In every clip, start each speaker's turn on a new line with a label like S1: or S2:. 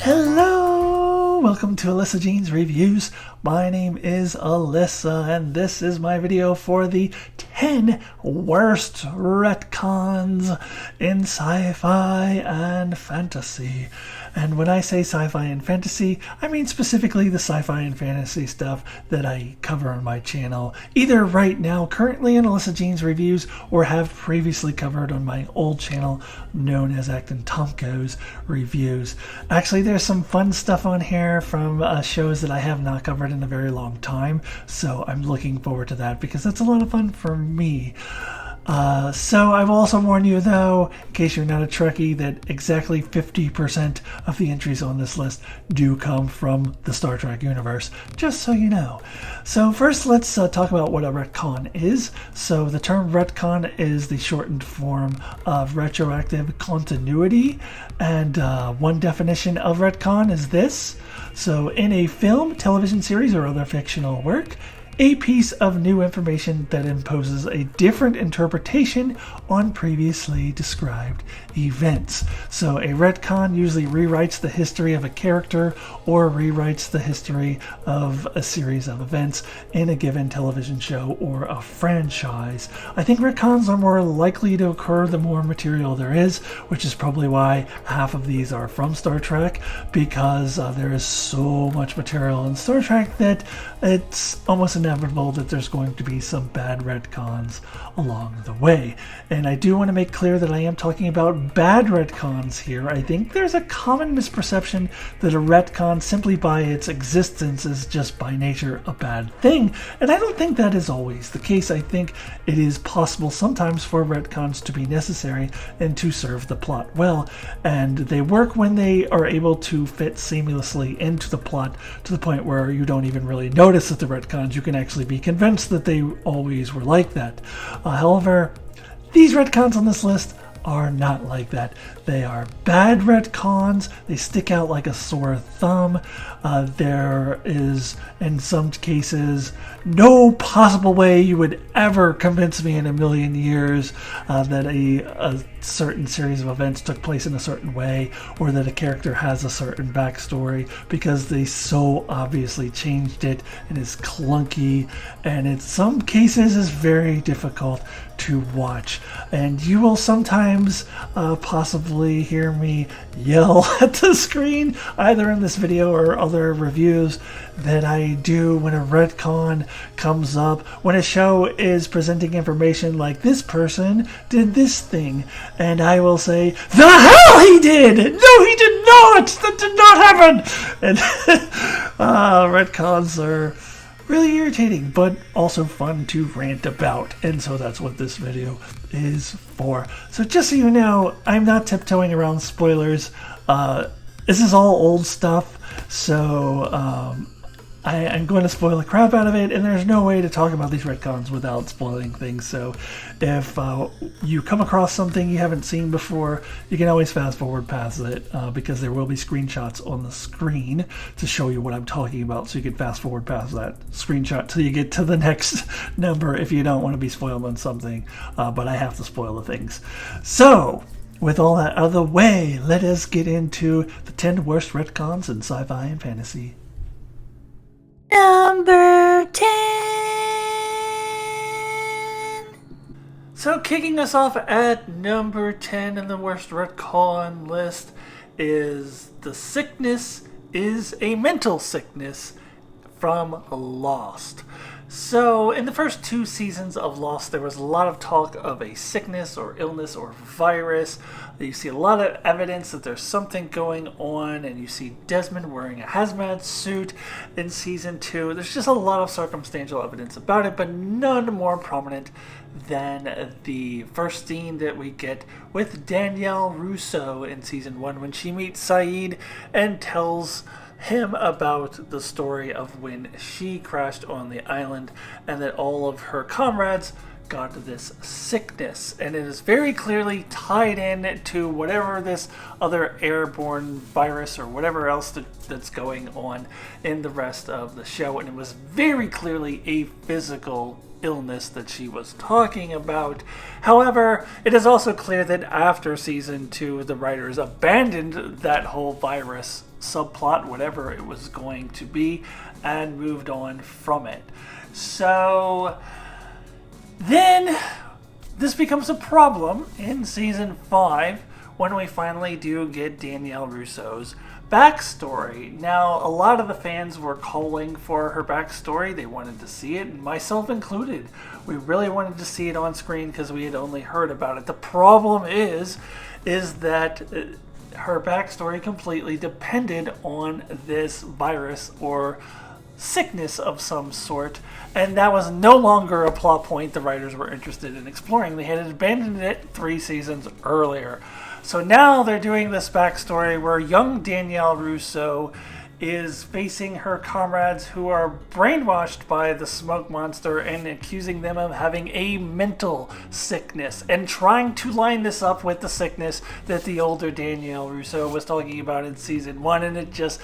S1: Hello! Welcome to Alyssa Jean's Reviews. My name is Alyssa, and this is my video for the 10 worst retcons in sci-fi and fantasy. And when I say sci-fi and fantasy, I mean specifically the sci-fi and fantasy stuff that I cover on my channel, either right now, currently in Alyssa Jean's Reviews, or have previously covered on my old channel known as Acton Tomko's Reviews. Actually, there's some fun stuff on here from shows that I have not covered in a very long time, so I'm looking forward to that because that's a lot of fun for me. So I've also warned you, though, in case you're not a Trekkie, that exactly 50% of the entries on this list do come from the Star Trek universe, just so you know. So first, let's talk about what a retcon is. So the term retcon is the shortened form of retroactive continuity, and one definition of retcon is this. So in a film, television series, or other fictional work, a piece of new information that imposes a different interpretation on previously described events. So a retcon usually rewrites the history of a character or rewrites the history of a series of events in a given television show or a franchise. I think retcons are more likely to occur the more material there is, which is probably why half of these are from Star Trek, because there is so much material in Star Trek that it's almost inevitable that there's going to be some bad retcons along the way. And I do want to make clear that I am talking about bad retcons here. I think there's a common misperception that a retcon simply by its existence is just by nature a bad thing, and I don't think that is always the case. I think it is possible sometimes for retcons to be necessary and to serve the plot well, and they work when they are able to fit seamlessly into the plot to the point where you don't even really notice that the retcons. You can actually be convinced that they always were like that. However, these retcons on this list are not like that. They are bad retcons. They stick out like a sore thumb. There is, in some cases, no possible way you would ever convince me in a million years that a certain series of events took place in a certain way, or that a character has a certain backstory, because they so obviously changed it and is clunky, and in some cases is very difficult to watch. And you will sometimes possibly hear me yell at the screen, either in this video or other reviews, that I do when a retcon comes up, when a show is presenting information like this person did this thing, and I will say, the hell he did! No, he did not! That did not happen! And retcons are really irritating, but also fun to rant about, and so that's what this video is for. So just so you know, I'm not tiptoeing around spoilers. This is all old stuff, so I'm going to spoil the crap out of it, and there's no way to talk about these retcons without spoiling things. So if you come across something you haven't seen before, you can always fast forward past it, because there will be screenshots on the screen to show you what I'm talking about, so you can fast forward past that screenshot till you get to the next number if you don't want to be spoiled on something, but I have to spoil the things. So with all that out of the way, let us get into the 10 worst retcons in sci-fi and fantasy. Number 10. So kicking us off at number 10 in the worst retcon list is The Sickness is a Mental Sickness from Lost. So in the first 2 seasons of Lost, there was a lot of talk of a sickness or illness or virus. You see a lot of evidence that there's something going on, and you see Desmond wearing a hazmat suit in season 2. There's just a lot of circumstantial evidence about it, but none more prominent than the first scene that we get with Danielle Rousseau in season 1 when she meets Saeed and tells him about the story of when she crashed on the island and that all of her comrades got this sickness, and it is very clearly tied in to whatever this other airborne virus or whatever else that's going on in the rest of the show. And it was very clearly a physical illness that she was talking about. However, it is also clear that after season 2, the writers abandoned that whole virus subplot, whatever it was going to be, and moved on from it. So then this becomes a problem in season 5 when we finally do get Danielle Rousseau's backstory. Now, a lot of the fans were calling for her backstory. They wanted to see it, and myself included. We really wanted to see it on screen because we had only heard about it. The problem is that her backstory completely depended on this virus or sickness of some sort, and that was no longer a plot point the writers were interested in exploring. They had abandoned it 3 seasons earlier. So now they're doing this backstory where young Danielle Rousseau is facing her comrades who are brainwashed by the smoke monster and accusing them of having a mental sickness, and trying to line this up with the sickness that the older Danielle Rousseau was talking about in season 1, and it just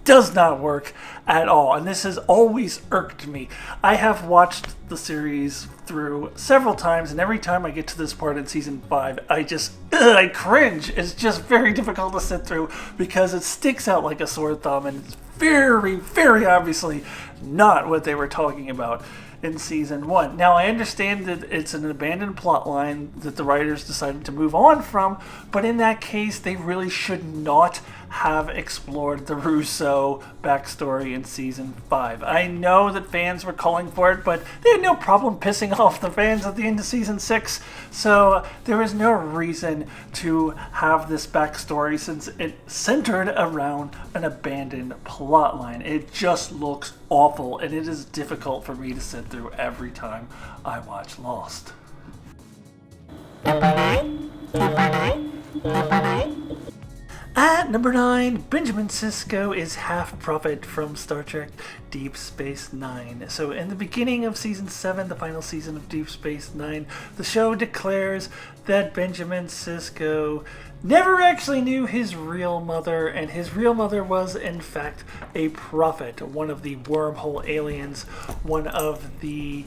S1: does not work at all. And this has always irked me. I have watched the series through several times, and every time I get to this part in season 5, I cringe. It's just very difficult to sit through because it sticks out like a sore thumb, and it's very, very obviously not what they were talking about in season 1. Now, I understand that it's an abandoned plot line that the writers decided to move on from, but in that case, they really should not have explored the Rousseau backstory in season 5. I know that fans were calling for it, but they had no problem pissing off the fans at the end of season 6, so there is no reason to have this backstory since it centered around an abandoned plot line. It just looks awful, and it is difficult for me to sit through every time I watch Lost. At number 9, Benjamin Sisko is half prophet from Star Trek Deep Space Nine. So in the beginning of season 7, the final season of Deep Space Nine, the show declares that Benjamin Sisko never actually knew his real mother, and his real mother was in fact a prophet, one of the wormhole aliens, one of the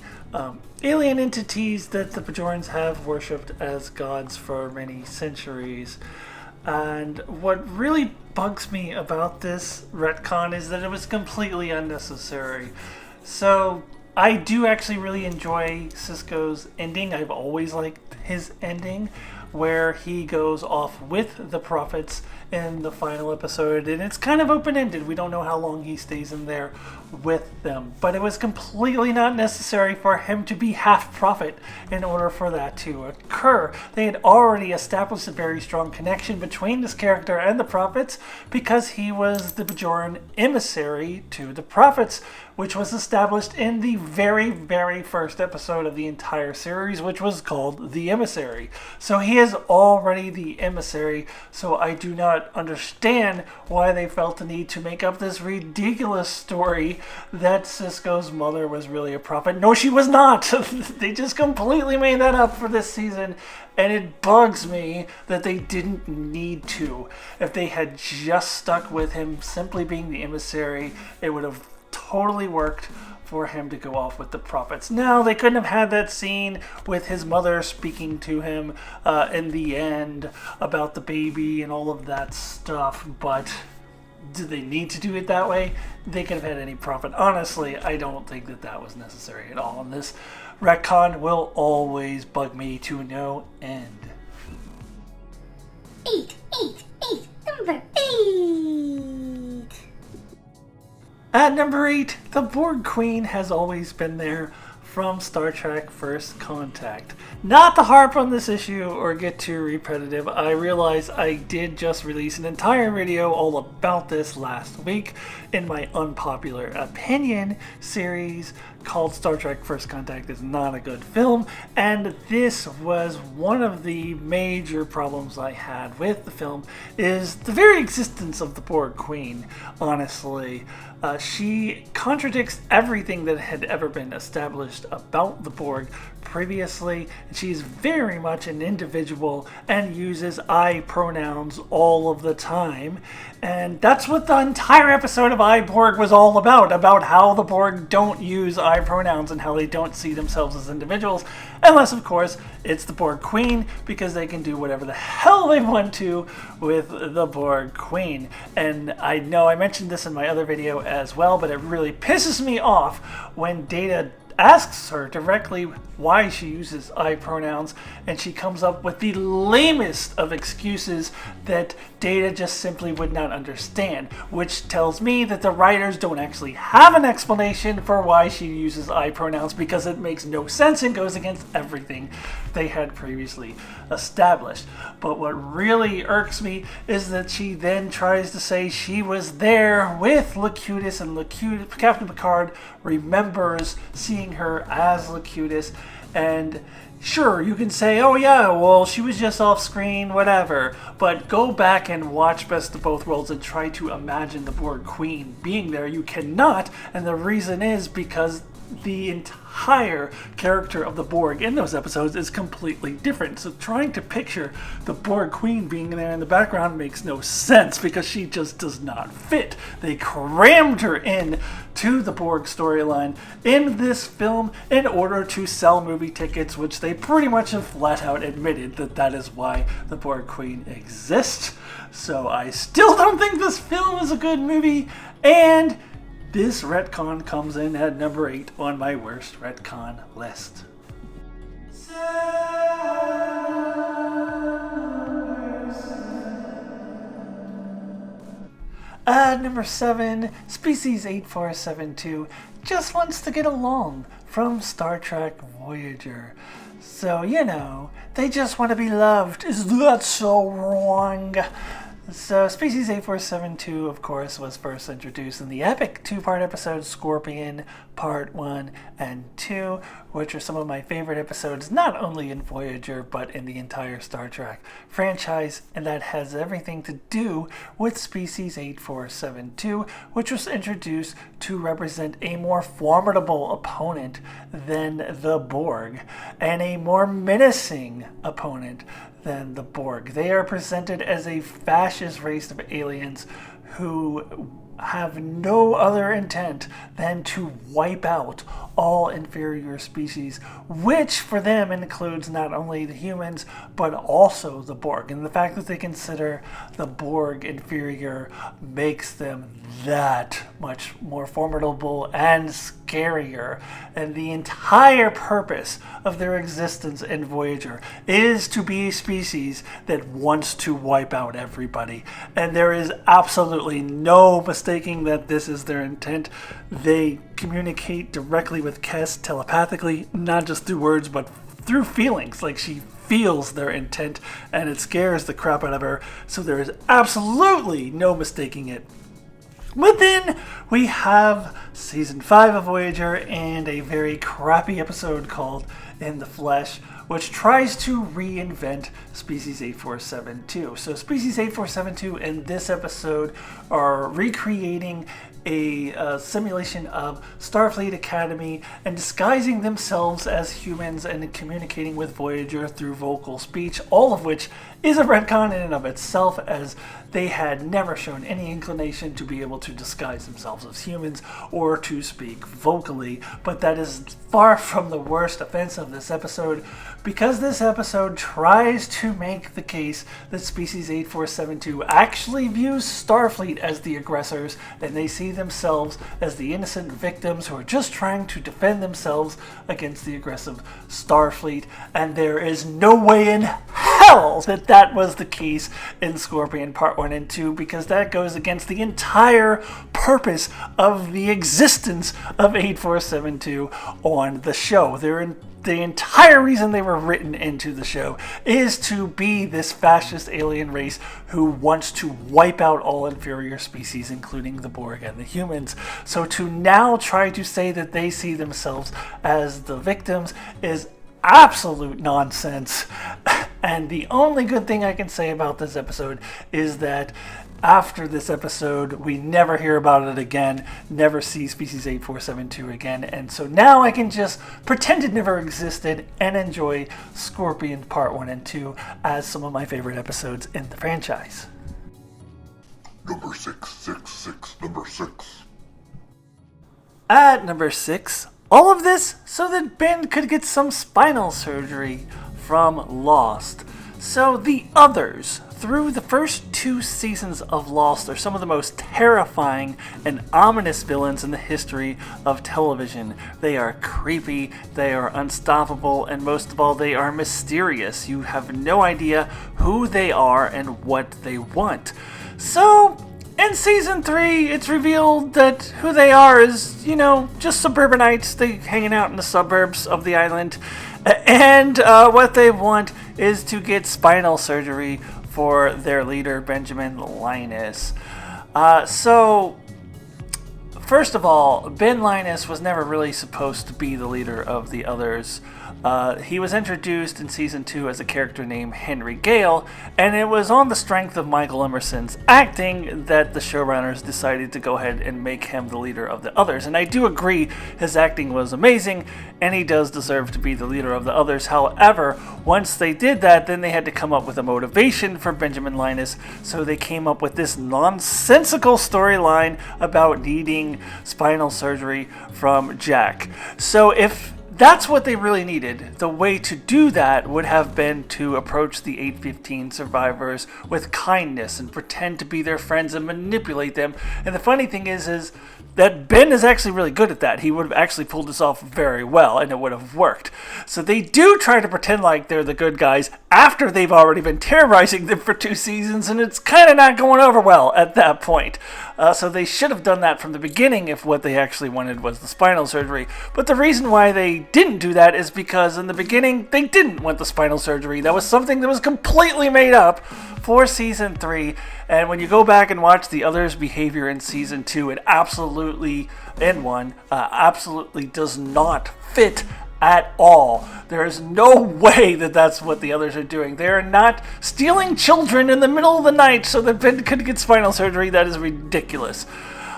S1: alien entities that the Bajorans have worshipped as gods for many centuries. And what really bugs me about this retcon is that it was completely unnecessary. So I do actually really enjoy Sisko's ending. I've always liked his ending, where he goes off with the prophets in the final episode, and it's kind of open-ended. We don't know how long he stays in there with them, but it was completely not necessary for him to be half prophet in order for that to occur. They had already established a very strong connection between this character and the prophets because he was the Bajoran emissary to the prophets, which was established in the very, very first episode of the entire series, which was called The Emissary. So he is already the emissary, so I do not understand why they felt the need to make up this ridiculous story that Sisko's mother was really a prophet. No, she was not! They just completely made that up for this season, and it bugs me that they didn't need to. If they had just stuck with him simply being the emissary, it would have totally worked for him to go off with the prophets. Now, they couldn't have had that scene with his mother speaking to him in the end about the baby and all of that stuff, but did they need to do it that way? They could have had any prophet. Honestly, I don't think that that was necessary at all, and this retcon will always bug me to no end.
S2: 8, number 8.
S1: At number 8, the Borg Queen has always been there from Star Trek First Contact. Not to harp on this issue or get too repetitive, I realize I did just release an entire video all about this last week in my unpopular opinion series called Star Trek First Contact is not a good film, and this was one of the major problems I had with the film is the very existence of the Borg Queen, honestly. She contradicts everything that had ever been established established about the Borg previously, and she's very much an individual and uses I pronouns all of the time. And that's what the entire episode of Borg was all about how the Borg don't use I pronouns and how they don't see themselves as individuals, unless, of course, it's the Borg Queen, because they can do whatever the hell they want to with the Borg Queen. And I know I mentioned this in my other video as well, but it really pisses me off when Data asks her directly why she uses I pronouns, and she comes up with the lamest of excuses that Data just simply would not understand, which tells me that the writers don't actually have an explanation for why she uses I pronouns, because it makes no sense and goes against everything they had previously established. But what really irks me is that she then tries to say she was there with Locutus, and Captain Picard remembers seeing her as Locutus. And sure, you can say, oh yeah, well, she was just off screen, whatever. But go back and watch Best of Both Worlds and try to imagine the Borg Queen being there. You cannot, and the reason is because the entire character of the Borg in those episodes is completely different. So trying to picture the Borg Queen being there in the background makes no sense, because she just does not fit. They crammed her in to the Borg storyline in this film in order to sell movie tickets, which they pretty much have flat out admitted that is why the Borg Queen exists. So I still don't think this film is a good movie, and this retcon comes in at number 8 on my worst retcon list. At number 7, Species 8472 just wants to get along from Star Trek Voyager. So, you know, they just want to be loved. Is that so wrong? So, Species 8472, of course, was first introduced in the epic 2-part episode Scorpion Part 1 and 2, which are some of my favorite episodes, not only in Voyager, but in the entire Star Trek franchise, and that has everything to do with Species 8472, which was introduced to represent a more formidable opponent than the Borg, and a more menacing opponent than the Borg. They are presented as a fascist race of aliens who have no other intent than to wipe out all inferior species, which for them includes not only the humans, but also the Borg. And the fact that they consider the Borg inferior makes them that much more formidable and scarier. And the entire purpose of their existence in Voyager is to be a species that wants to wipe out everybody. And there is absolutely no mistaking that this is their intent. They communicate directly with Kes telepathically, not just through words, but through feelings. Like, she feels their intent, and it scares the crap out of her. So there is absolutely no mistaking it. But then we have Season 5 of Voyager and a very crappy episode called In the Flesh, which tries to reinvent Species 8472. So Species 8472 in this episode are recreating a simulation of Starfleet Academy and disguising themselves as humans and communicating with Voyager through vocal speech, all of which is a retcon in and of itself, as they had never shown any inclination to be able to disguise themselves as humans or to speak vocally. But that is far from the worst offense of this episode, because this episode tries to make the case that Species 8472 actually views Starfleet as the aggressors, and they see themselves as the innocent victims who are just trying to defend themselves against the aggressive Starfleet. And there is no way in hell that was the case in Scorpion Part 1 and 2, because that goes against the entire purpose of the existence of 8472 on the show. The entire reason they were written into the show is to be this fascist alien race who wants to wipe out all inferior species, including the Borg and the humans. So to now try to say that they see themselves as the victims is absolute nonsense. And the only good thing I can say about this episode is that after this episode, we never hear about it again, never see Species 8472 again, and so now I can just pretend it never existed and enjoy Scorpion Part 1 and 2 as some of my favorite episodes in the franchise.
S3: Number 666, number 6.
S1: At number 6, all of this so that Ben could get some spinal surgery from Lost. So the others, through the first 2 seasons of Lost, are some of the most terrifying and ominous villains in the history of television. They are creepy, they are unstoppable, and most of all, they are mysterious. You have no idea who they are and what they want. So, in Season 3, it's revealed that who they are is, just suburbanites. They hanging out in the suburbs of the island. And what they want is to get spinal surgery for their leader, Benjamin Linus. So, first of all, Ben Linus was never really supposed to be the leader of the others. He was introduced in Season 2 as a character named Henry Gale, and it was on the strength of Michael Emerson's acting that the showrunners decided to go ahead and make him the leader of the others. And I do agree his acting was amazing, and he does deserve to be the leader of the others. However, once they did that, then they had to come up with a motivation for Benjamin Linus, so they came up with this nonsensical storyline about needing spinal surgery from Jack. So if that's what they really needed, the way to do that would have been to approach the 815 survivors with kindness and pretend to be their friends and manipulate them. And the funny thing is that Ben is actually really good at that. He would have actually pulled this off very well, and it would have worked. So they do try to pretend like they're the good guys after they've already been terrorizing them for 2 seasons, and it's kind of not going over well at that point. So they should have done that from the beginning if what they actually wanted was the spinal surgery. But the reason why they didn't do that is because in the beginning they didn't want the spinal surgery. That was something that was completely made up for Season 3. And when you go back and watch the others' behavior in Season 2, it absolutely does not fit at all. There is no way that that's what the others are doing. They are not stealing children in the middle of the night so that Ben could get spinal surgery. That is ridiculous.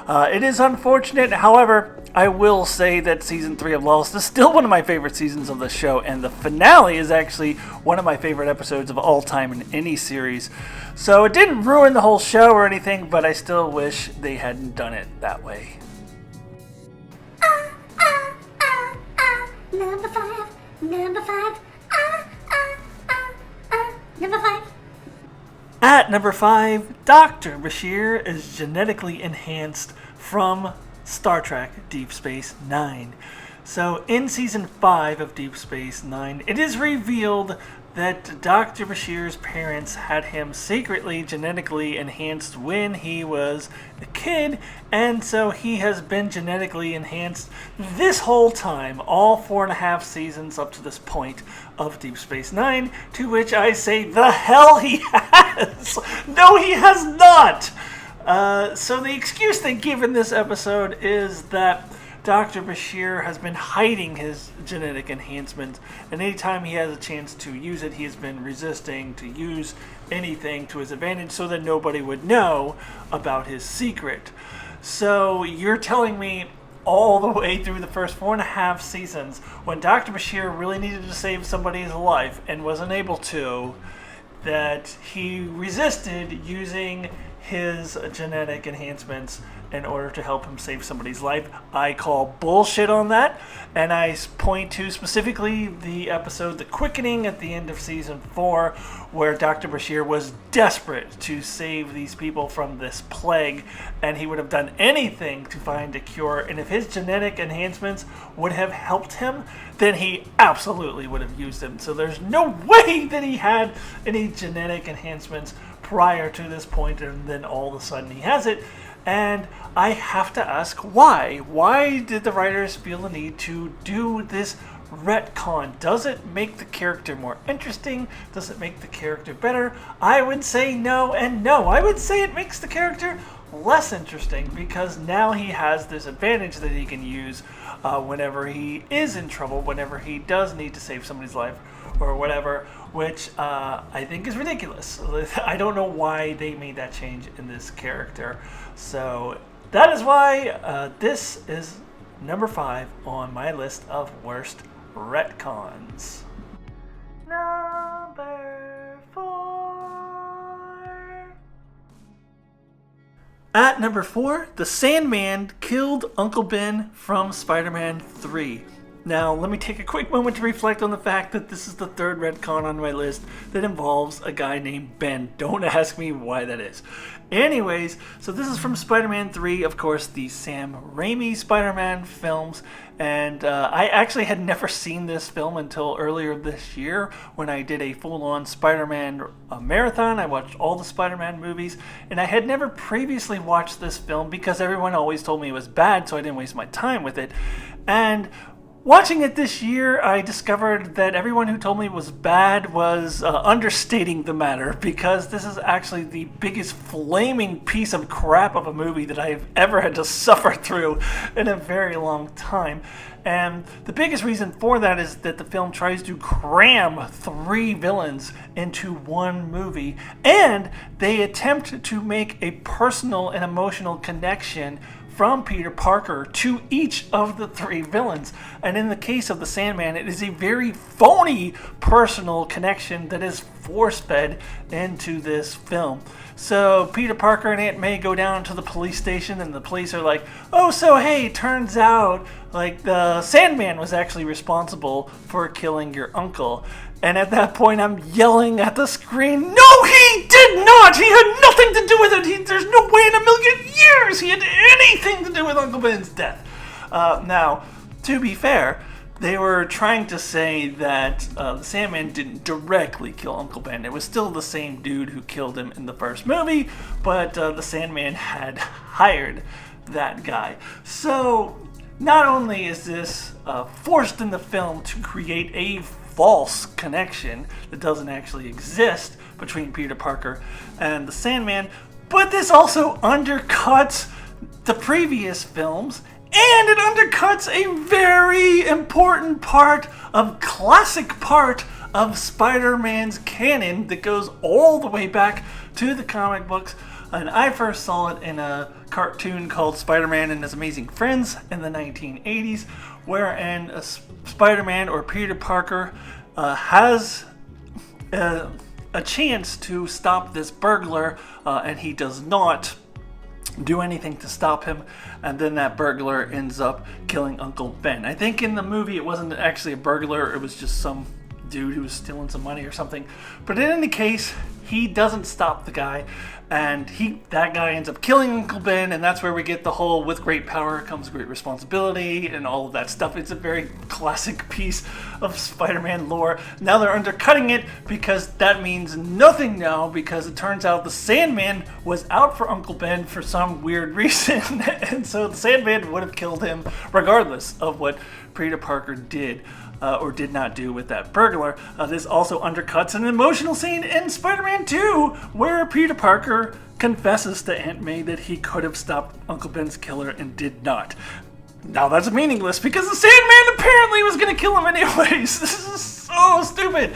S1: It is unfortunate. However, I will say that Season 3 of Lost is still one of my favorite seasons of the show, and the finale is actually one of my favorite episodes of all time in any series. So it didn't ruin the whole show or anything, but I still wish they hadn't done it that way.
S2: Number 5, number 5, number 5.
S1: At number 5, Dr. Bashir is genetically enhanced from Star Trek Deep Space Nine. So in Season 5 of Deep Space Nine, it is revealed that Dr. Bashir's parents had him secretly genetically enhanced when he was a kid, and so he has been genetically enhanced this whole time, all 4.5 seasons up to this point of Deep Space Nine, to which I say, the hell he has! No, he has not! So the excuse they give in this episode is that Dr. Bashir has been hiding his genetic enhancement, and anytime he has a chance to use it, he has been resisting to use anything to his advantage so that nobody would know about his secret. So you're telling me all the way through the first 4.5 seasons, when Dr. Bashir really needed to save somebody's life and wasn't able to, that he resisted using his genetic enhancements in order to help him save somebody's life? I call bullshit on that, and I point to specifically the episode The Quickening at the end of Season 4, where Dr. Bashir was desperate to save these people from this plague, and he would have done anything to find a cure, and if his genetic enhancements would have helped him, then he absolutely would have used them. So there's no way that he had any genetic enhancements prior to this point, and then all of a sudden he has it. And I have to ask why. Why did the writers feel the need to do this retcon? Does it make the character more interesting? Does it make the character better? I would say no and no. I would say it makes the character less interesting because now he has this advantage that he can use whenever he is in trouble, whenever he does need to save somebody's life or whatever, which I think is ridiculous. I don't know why they made that change in this character. So that is why this is number 5 on my list of worst retcons. Number 4. At number 4, the Sandman killed Uncle Ben from Spider-Man 3. Now, let me take a quick moment to reflect on the fact that this is the 3rd retcon on my list that involves a guy named Ben. Don't ask me why that is. Anyways, so this is from Spider-Man 3, of course, the Sam Raimi Spider-Man films. And I actually had never seen this film until earlier this year when I did a full-on Spider-Man marathon. I watched all the Spider-Man movies, and I had never previously watched this film because everyone always told me it was bad, so I didn't waste my time with it. And watching it this year, I discovered that everyone who told me it was bad was understating the matter, because this is actually the biggest flaming piece of crap of a movie that I've ever had to suffer through in a very long time. And the biggest reason for that is that the film tries to cram 3 villains into one movie, and they attempt to make a personal and emotional connection from Peter Parker to each of the 3 villains. And in the case of the Sandman, it is a very phony personal connection that is force-fed into this film. So Peter Parker and Aunt May go down to the police station, and the police are like, oh, so hey, turns out like the Sandman was actually responsible for killing your uncle. And at that point, I'm yelling at the screen, no, he did not! He had nothing to do with it! There's no way in a million years he had anything to do with Uncle Ben's death. Now, to be fair, they were trying to say that the Sandman didn't directly kill Uncle Ben. It was still the same dude who killed him in the first movie, but the Sandman had hired that guy. So, not only is this forced in the film to create a false connection that doesn't actually exist between Peter Parker and the Sandman, but this also undercuts the previous films, and it undercuts a very important classic part of Spider-Man's canon that goes all the way back to the comic books. And I first saw it in a cartoon called Spider-Man and His Amazing Friends in the 1980s, wherein Spider-Man or Peter Parker has a chance to stop this burglar, and he does not do anything to stop him, and then that burglar ends up killing Uncle Ben. I think in the movie it wasn't actually a burglar, it was just some dude who was stealing some money or something. But in any case, he doesn't stop the guy, and that guy ends up killing Uncle Ben, and that's where we get the whole with great power comes great responsibility and all of that stuff. It's a very classic piece of Spider-Man lore. Now they're undercutting it because that means nothing now, because it turns out the Sandman was out for Uncle Ben for some weird reason, and so the Sandman would have killed him regardless of what Peter Parker did or did not do with that burglar. This also undercuts an emotional scene in Spider-Man 2 where Peter Parker confesses to Aunt May that he could have stopped Uncle Ben's killer and did not. Now that's meaningless because the Sandman apparently was going to kill him anyways. This is so stupid.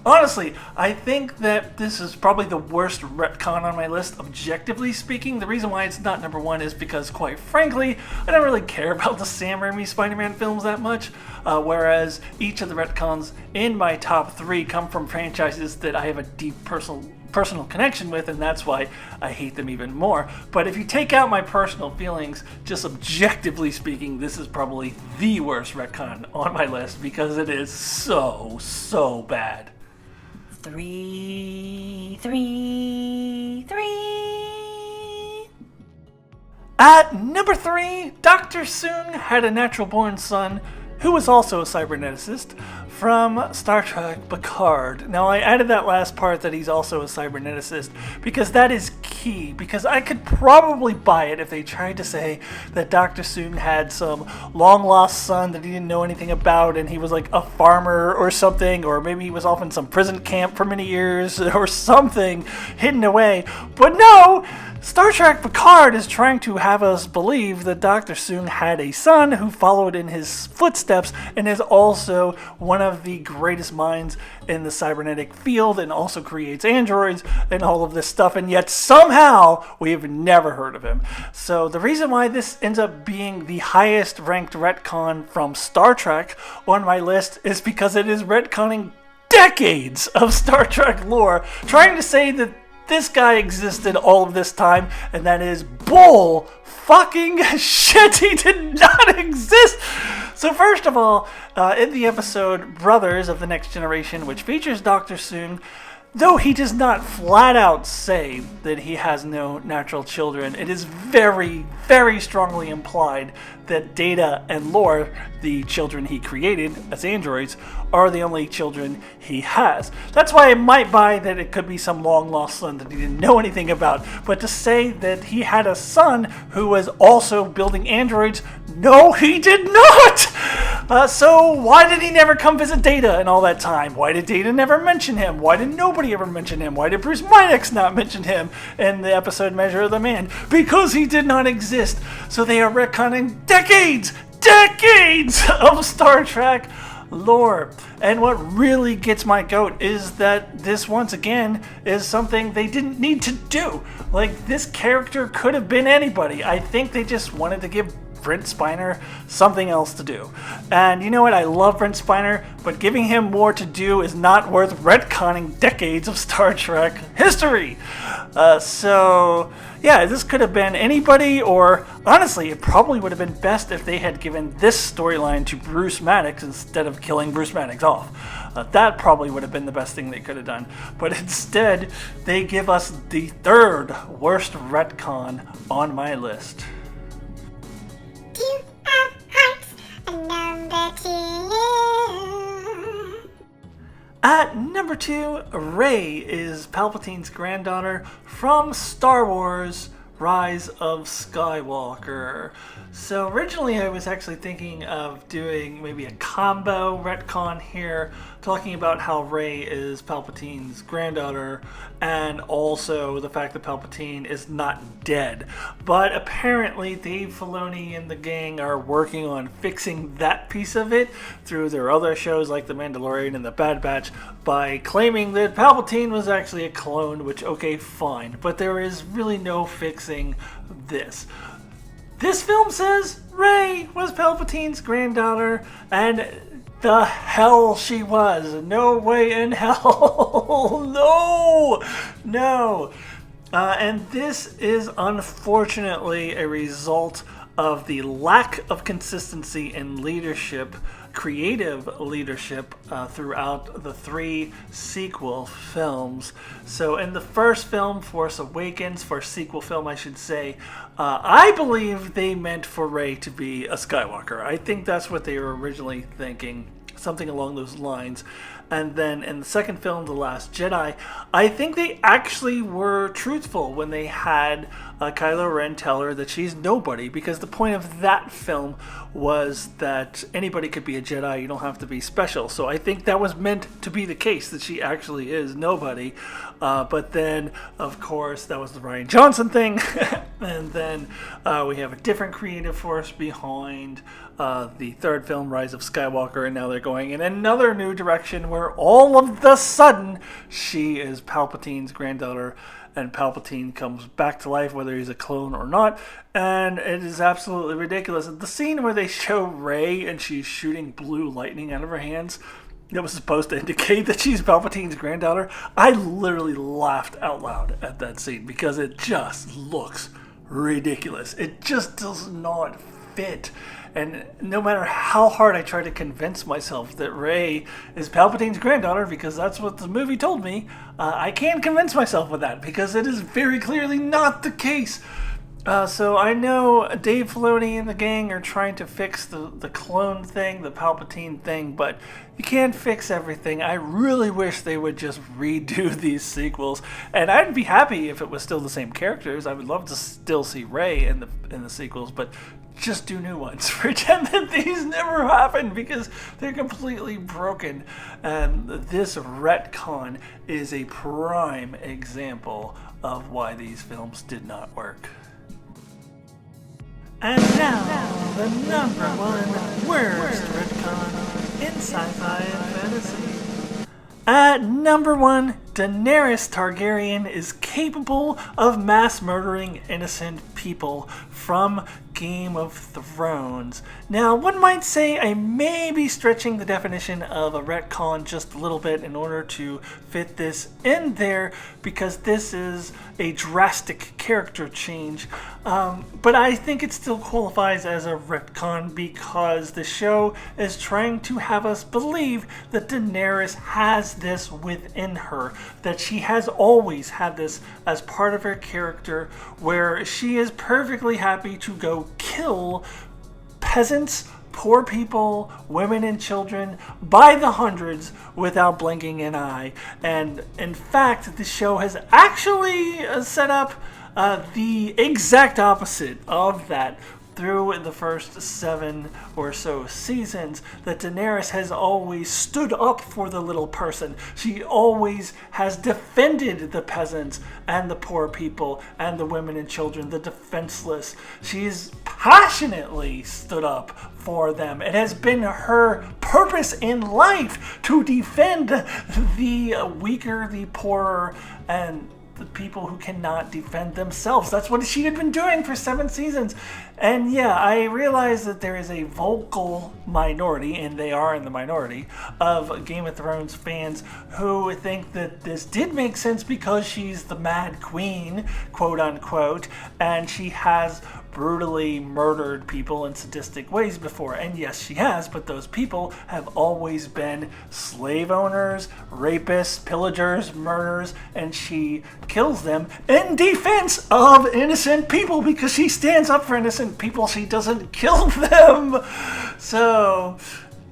S1: Honestly, I think that this is probably the worst retcon on my list, objectively speaking. The reason why it's not number 1 is because, quite frankly, I don't really care about the Sam Raimi Spider-Man films that much, whereas each of the retcons in my top 3 come from franchises that I have a deep personal connection with, and that's why I hate them even more. But if you take out my personal feelings, just objectively speaking, this is probably the worst retcon on my list because it is so bad.
S2: 3.
S1: At number 3, Dr. Soong had a natural-born son who was also a cyberneticist from Star Trek PICARD. Now, I added that last part that he's also a cyberneticist because that is key, because I could probably buy it if they tried to say that Dr. Soong had some long-lost son that he didn't know anything about, and he was like a farmer or something, or maybe he was off in some prison camp for many years or something hidden away. But no! Star Trek Picard is trying to have us believe that Dr. Soong had a son who followed in his footsteps and is also one of the greatest minds in the cybernetic field and also creates androids and all of this stuff, and yet somehow we have never heard of him. So the reason why this ends up being the highest ranked retcon from Star Trek on my list is because it is retconning decades of Star Trek lore, trying to say that this guy existed all of this time, and that is bull fucking shit. He did not exist. So first of all, in the episode Brothers of the Next Generation, which features Dr. Soong, though he does not flat out say that he has no natural children, it is very, very strongly implied that Data and Lore, the children he created as androids, are the only children he has. That's why I might buy that it could be some long-lost son that he didn't know anything about. But to say that he had a son who was also building androids, no, he did not! So why did he never come visit Data in all that time? Why did Data never mention him? Why did nobody ever mention him? Why did Bruce Minex not mention him in the episode Measure of the Man? Because he did not exist. So they are retconning decades of Star Trek lore. And what really gets my goat is that this once again is something they didn't need to do. Like, this character could have been anybody. I think they just wanted to give Brent Spiner something else to do. And you know what? I love Brent Spiner, but giving him more to do is not worth retconning decades of Star Trek history. So yeah, this could have been anybody, or honestly, it probably would have been best if they had given this storyline to Bruce Maddox instead of killing Bruce Maddox off. That probably would have been the best thing they could have done. But instead, they give us the third worst retcon on my list.
S2: You have hearts, number 2.
S1: At number 2, Rey is Palpatine's granddaughter from Star Wars Rise of Skywalker. So originally I was actually thinking of doing maybe a combo retcon here, talking about how Rey is Palpatine's granddaughter and also the fact that Palpatine is not dead. But apparently Dave Filoni and the gang are working on fixing that piece of it through their other shows like The Mandalorian and The Bad Batch by claiming that Palpatine was actually a clone, which, okay, fine. But there is really no fixing this. This film says Rey was Palpatine's granddaughter, and the hell she was. No way in hell. No. And this is unfortunately a result of the lack of consistency in leadership, creative leadership, throughout the 3 sequel films. So in the first film, Force Awakens, for sequel film I should say, I believe they meant for Rey to be a Skywalker. I think that's what they were originally thinking, something along those lines. And then in the second film, The Last Jedi, I think they actually were truthful when they had Kylo Ren tell her that she's nobody, because the point of that film was that anybody could be a Jedi, you don't have to be special. So I think that was meant to be the case, that she actually is nobody. But then, of course, that was the Rian Johnson thing. And then we have a different creative force behind the third film, Rise of Skywalker, and now they're going in another new direction where all of the sudden she is Palpatine's granddaughter, and Palpatine comes back to life, whether he's a clone or not, and it is absolutely ridiculous. The scene where they show Rey and she's shooting blue lightning out of her hands, that was supposed to indicate that she's Palpatine's granddaughter, I literally laughed out loud at that scene because it just looks ridiculous. It just does not fit. And no matter how hard I try to convince myself that Rey is Palpatine's granddaughter, because that's what the movie told me, I can't convince myself of that because it is very clearly not the case. So I know Dave Filoni and the gang are trying to fix the clone thing, the Palpatine thing, but you can't fix everything. I really wish they would just redo these sequels, and I'd be happy if it was still the same characters. I would love to still see Rey in the sequels, but just do new ones. Pretend that these never happened because they're completely broken. And this retcon is a prime example of why these films did not work. And now, the number one worst retcon in sci-fi and fantasy. At number one, Daenerys Targaryen is capable of mass murdering innocent people from Game of Thrones. Now, one might say I may be stretching the definition of a retcon just a little bit in order to fit this in there, because this is a drastic character change. But I think it still qualifies as a retcon because the show is trying to have us believe that Daenerys has this within her, that she has always had this as part of her character, where she is perfectly happy to go kill peasants, poor people, women and children by the hundreds without blinking an eye. And in fact, the show has actually set up the exact opposite of that. Through the first 7 or so seasons, that Daenerys has always stood up for the little person. She always has defended the peasants and the poor people and the women and children, the defenseless. She's passionately stood up for them. It has been her purpose in life to defend the weaker, the poorer, and the people who cannot defend themselves. That's what she had been doing for 7 seasons. And yeah, I realize that there is a vocal minority, and they are in the minority, of Game of Thrones fans who think that this did make sense because she's the Mad Queen, quote unquote, and she has brutally murdered people in sadistic ways before. And yes, she has, but those people have always been slave owners, rapists, pillagers, murderers, and she kills them in defense of innocent people because she stands up for innocent people. She doesn't kill them. So,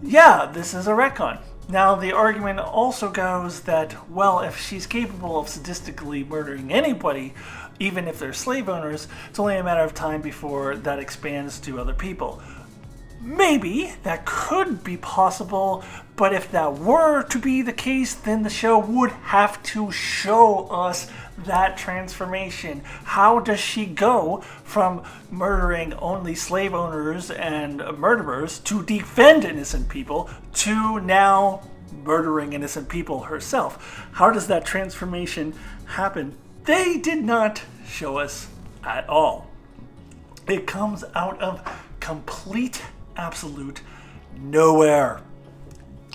S1: yeah, this is a retcon. Now, the argument also goes that, well, if she's capable of sadistically murdering anybody, even if they're slave owners, it's only a matter of time before that expands to other people. Maybe that could be possible, but if that were to be the case, then the show would have to show us that transformation. How does she go from murdering only slave owners and murderers to defend innocent people to now murdering innocent people herself? How does that transformation happen? They did not show us at all. It comes out of complete, absolute nowhere.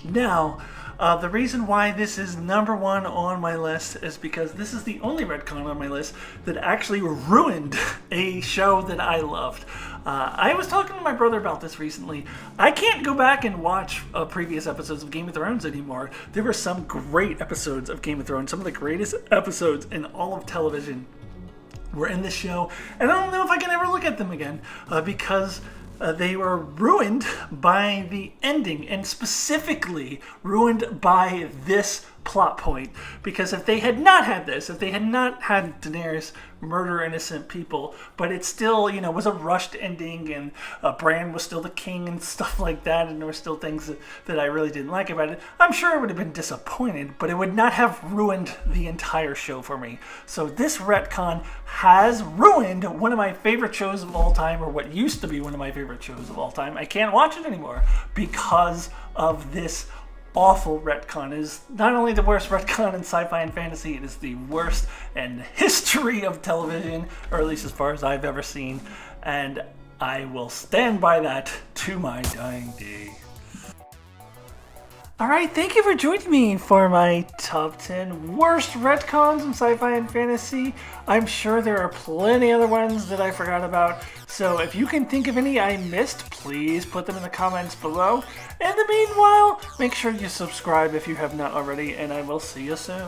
S1: Now, the reason why this is number one on my list is because this is the only retcon on my list that actually ruined a show that I loved. I was talking to my brother about this recently. I can't go back and watch previous episodes of Game of Thrones anymore. There were some great episodes of Game of Thrones, some of the greatest episodes in all of television were in this show, and I don't know if I can ever look at them again because they were ruined by the ending, and specifically ruined by this plot point. Because if they had not had this, if they had not had Daenerys murder innocent people, but it still, was a rushed ending, and Bran was still the king and stuff like that, and there were still things that I really didn't like about it, I'm sure I would have been disappointed, but it would not have ruined the entire show for me. So this retcon has ruined one of my favorite shows of all time, or what used to be one of my favorite shows of all time. I can't watch it anymore because of this awful retcon. It is not only the worst retcon in sci-fi and fantasy, it is the worst in history of television, or at least as far as I've ever seen, and I will stand by that to my dying day. Alright, thank you for joining me for my top 10 worst retcons in sci-fi and fantasy. I'm sure there are plenty other ones that I forgot about, so if you can think of any I missed, please put them in the comments below. In the meanwhile, make sure you subscribe if you have not already, and I will see you soon.